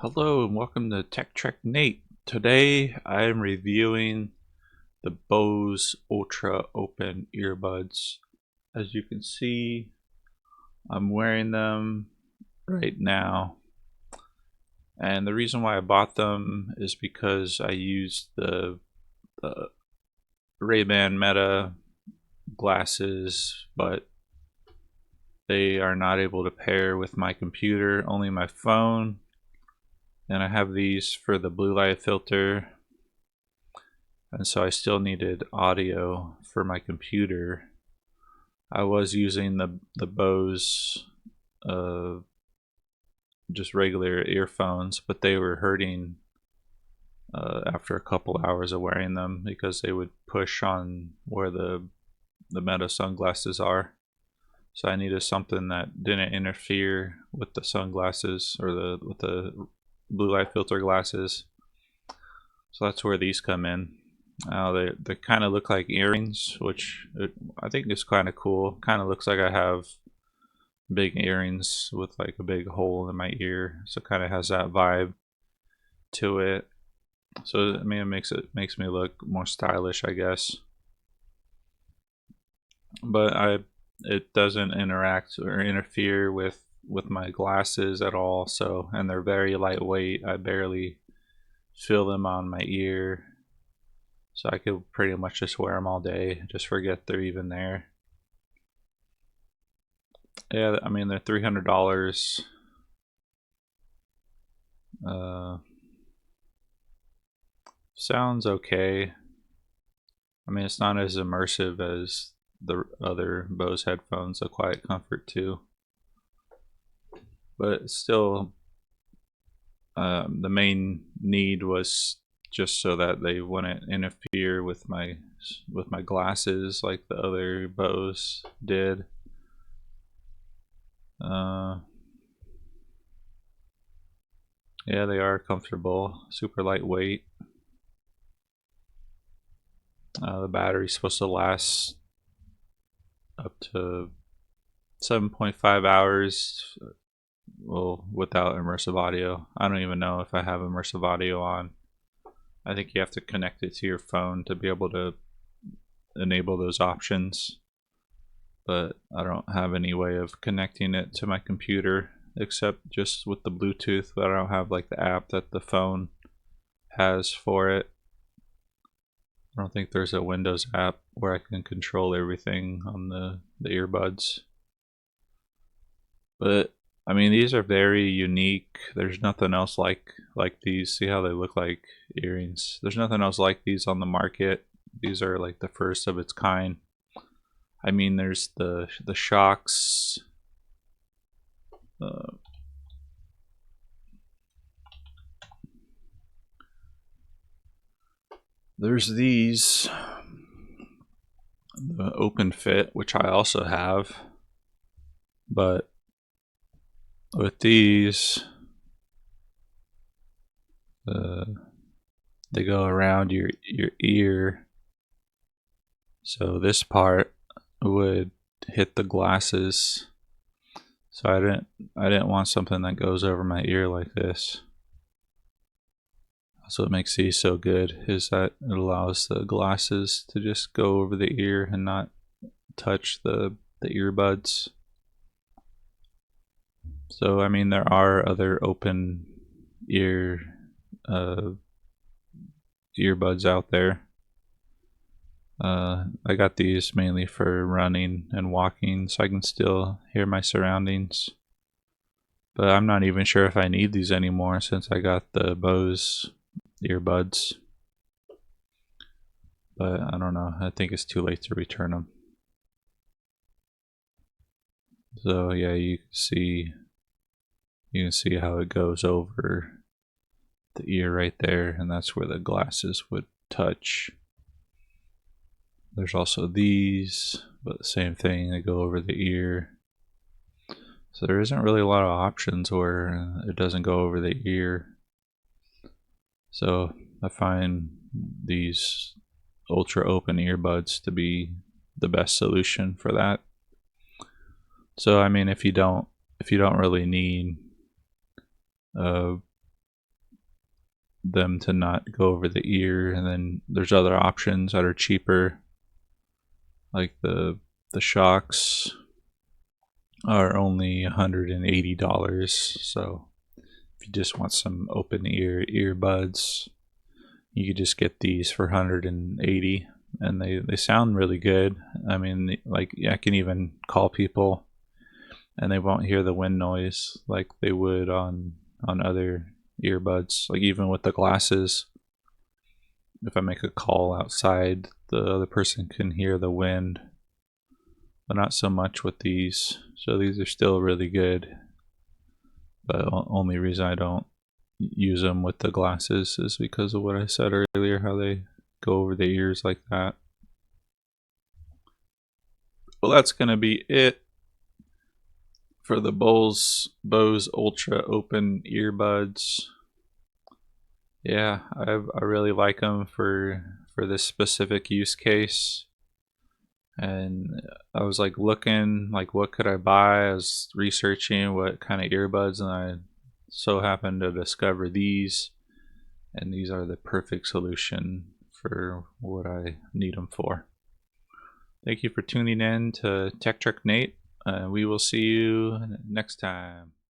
Hello and welcome to Tech Trek Nate. Today I am reviewing the Bose Ultra Open Earbuds. As you can see, I'm wearing them right now. And the reason why I bought them is because I used the Ray-Ban Meta glasses, but they are not able to pair with my computer, only my phone. And I have these for the blue light filter, and so I still needed audio for my computer. I was using the Bose just regular earphones, but they were hurting after a couple hours of wearing them because they would push on where the Meta sunglasses are. So I needed something that didn't interfere with the sunglasses or with the blue light filter glasses. So that's where these come in. They kind of look like earrings, which I think is kind of cool. Kind of looks like I have big earrings with like a big hole in my ear, so kind of has that vibe to it. So I mean, it makes me look more stylish, I guess. But it doesn't interact or interfere with my glasses at all. So, and they're very lightweight. I barely feel them on my ear. So I could pretty much just wear them all day, just forget they're even there. Yeah, I mean, they're $300. Sounds okay. I mean, it's not as immersive as the other Bose headphones, the Quiet Comfort 2. But still, the main need was just so that they wouldn't interfere with my glasses like the other Bose did. Yeah, they are comfortable, super lightweight. The battery's supposed to last up to 7.5 hours, well, without immersive audio. I don't even know if I have immersive audio on. I think you have to connect it to your phone to be able to enable those options, but I don't have any way of connecting it to my computer except just with the Bluetooth, but I don't have like the app that the phone has for it. I don't think there's a Windows app where I can control everything on the earbuds. But I mean, these are very unique. There's nothing else like these. See how they look like earrings? There's nothing else like these on the market. These are like the first of its kind. I mean, there's the shocks. There's these, the open fit, which I also have, but with these, they go around your ear, so this part would hit the glasses. So I didn't want something that goes over my ear like this. That's what makes these so good, is that it allows the glasses to just go over the ear and not touch the earbuds. So I mean, there are other open ear earbuds out there. I got these mainly for running and walking, so I can still hear my surroundings. But I'm not even sure if I need these anymore since I got the Bose earbuds. But I don't know. I think it's too late to return them. So yeah, you can see how it goes over the ear right there, and that's where the glasses would touch. There's also these, but the same thing, they go over the ear. So there isn't really a lot of options where it doesn't go over the ear. So I find these ultra open earbuds to be the best solution for that. So I mean, if you don't really need them to not go over the ear, and then there's other options that are cheaper, like the shocks are only $180. So if you just want some open ear earbuds, you could just get these for 180, and they sound really good. I mean, like, I can even call people and they won't hear the wind noise like they would on other earbuds. Like, even with the glasses, if I make a call outside, the other person can hear the wind, but not so much with these. So these are still really good, but only reason I don't use them with the glasses is because of what I said earlier, how they go over the ears like that. Well, that's gonna be it for the Bose Ultra Open Earbuds. Yeah, I really like them for this specific use case. And I was like looking, like, what could I buy? I was researching what kind of earbuds, and I so happened to discover these, and these are the perfect solution for what I need them for. Thank you for tuning in to Tech Trek Nate. We will see you next time.